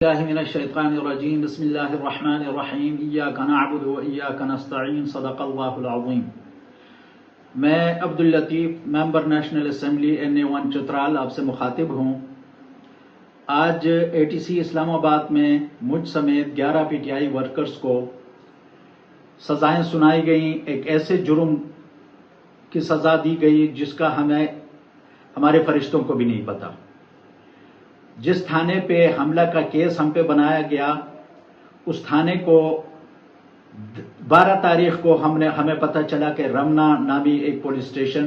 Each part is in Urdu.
الله من الشيطان الرجيم بسم الله الرحمن الرحيم إياك نعبد وإياك نستعين صدق اللہ العظیم۔ میں عبداللطیف ممبر نیشنل اسمبلی NA1 چترال آپ سے مخاطب ہوں۔ آج ATC اسلام آباد میں مجھ سمیت 11 PTI ورکرز کو سزائیں سنائی گئیں، ایک ایسے جرم کی سزا دی گئی جس کا ہمارے فرشتوں کو بھی نہیں پتا۔ جس تھانے پہ حملہ کا کیس ہم پہ بنایا گیا، اس تھانے کو 12 تاریخ کو ہمیں پتہ چلا کہ رمنا نامی ایک پولیس اسٹیشن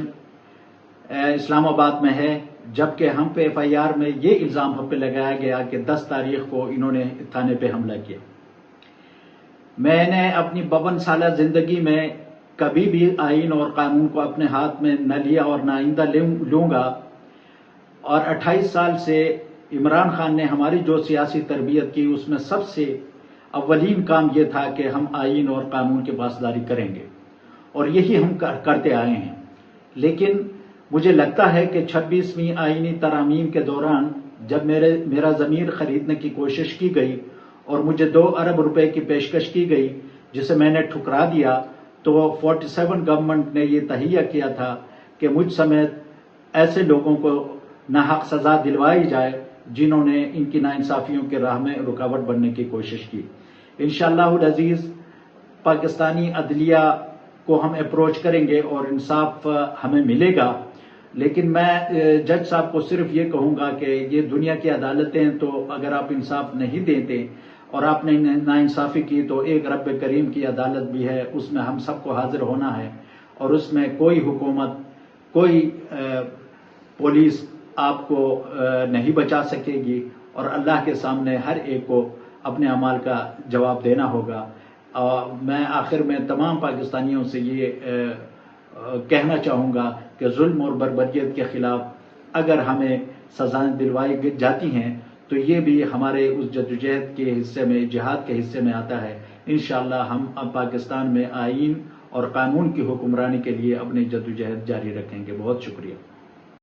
اسلام آباد میں ہے، جبکہ ہم پہ FIR میں یہ الزام ہم پہ لگایا گیا کہ 10 تاریخ کو انہوں نے تھانے پہ حملہ کیا۔ میں نے اپنی 52 سالہ زندگی میں کبھی بھی آئین اور قانون کو اپنے ہاتھ میں نہ لیا اور نہ آئندہ لوں گا، اور 28 سال سے عمران خان نے ہماری جو سیاسی تربیت کی اس میں سب سے اولین کام یہ تھا کہ ہم آئین اور قانون کی پاسداری کریں گے، اور یہی ہم کرتے آئے ہیں۔ لیکن مجھے لگتا ہے کہ 26ویں آئینی ترامیم کے دوران جب میرا ضمیر خریدنے کی کوشش کی گئی اور مجھے 2 ارب روپے کی پیشکش کی گئی جسے میں نے ٹھکرا دیا، تو 47 گورنمنٹ نے یہ تہیہ کیا تھا کہ مجھ سمیت ایسے لوگوں کو ناحق سزا دلوائی جائے جنہوں نے ان کی ناانصافیوں کے راہ میں رکاوٹ بننے کی کوشش کی۔ انشاءاللہ العزیز پاکستانی عدلیہ کو ہم اپروچ کریں گے اور انصاف ہمیں ملے گا۔ لیکن میں جج صاحب کو صرف یہ کہوں گا کہ یہ دنیا کی عدالتیں ہیں، تو اگر آپ انصاف نہیں دیتے اور آپ نے ناانصافی کی تو ایک رب کریم کی عدالت بھی ہے، اس میں ہم سب کو حاضر ہونا ہے، اور اس میں کوئی حکومت، کوئی پولیس آپ کو نہیں بچا سکے گی، اور اللہ کے سامنے ہر ایک کو اپنے اعمال کا جواب دینا ہوگا۔ میں آخر میں تمام پاکستانیوں سے یہ کہنا چاہوں گا کہ ظلم اور بربریت کے خلاف اگر ہمیں سزائیں دلوائی جاتی ہیں تو یہ بھی ہمارے اس جدوجہد کے حصے میں، جہاد کے حصے میں آتا ہے۔ انشاءاللہ ہم اب پاکستان میں آئین اور قانون کی حکمرانی کے لیے اپنی جدوجہد جاری رکھیں گے۔ بہت شکریہ۔